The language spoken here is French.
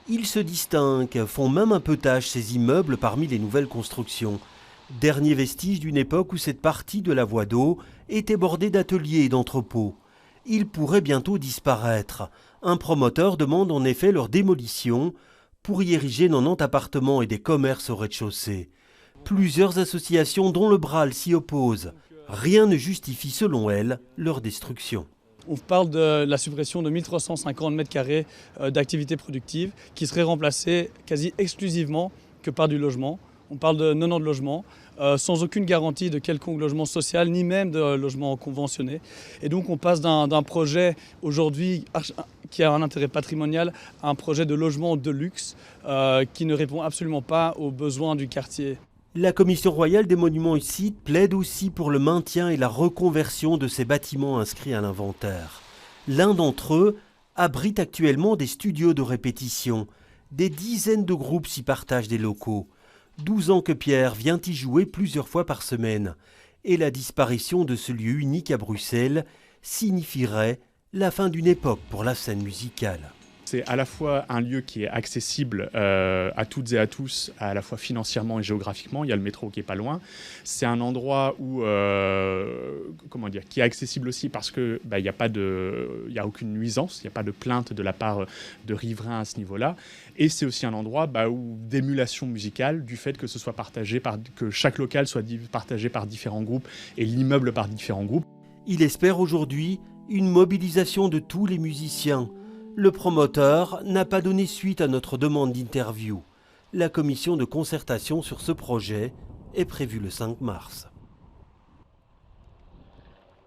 Ils se distinguent, font même un peu tache ces immeubles parmi les nouvelles constructions. Dernier vestige d'une époque où cette partie de la voie d'eau était bordée d'ateliers et d'entrepôts. Ils pourraient bientôt disparaître. Un promoteur demande en effet leur démolition pour y ériger 90 appartements et des commerces au rez-de-chaussée. Plusieurs associations dont le Bral s'y opposent. Rien ne justifie selon elles leur destruction. On parle de la suppression de 1350 mètres carrés d'activités productives qui seraient remplacées quasi exclusivement que par du logement. On parle de 90 logements sans aucune garantie de quelconque logement social ni même de logement conventionné. Et donc on passe d'un projet aujourd'hui qui a un intérêt patrimonial à un projet de logement de luxe qui ne répond absolument pas aux besoins du quartier. La Commission royale des monuments et sites plaide aussi pour le maintien et la reconversion de ces bâtiments inscrits à l'inventaire. L'un d'entre eux abrite actuellement des studios de répétition. Des dizaines de groupes s'y partagent des locaux. 12 ans que Pierre vient y jouer plusieurs fois par semaine. Et la disparition de ce lieu unique à Bruxelles signifierait la fin d'une époque pour la scène musicale. C'est à la fois un lieu qui est accessible à toutes et à tous, à la fois financièrement et géographiquement. Il y a le métro qui est pas loin. C'est un endroit où, qui est accessible aussi parce que il y a aucune nuisance, il n'y a pas de plainte de la part de riverains à ce niveau-là. Et c'est aussi un endroit où d'émulation musicale du fait que ce soit que chaque local soit partagé par différents groupes et l'immeuble par différents groupes. Il espère aujourd'hui une mobilisation de tous les musiciens. Le promoteur n'a pas donné suite à notre demande d'interview. La commission de concertation sur ce projet est prévue le 5 mars.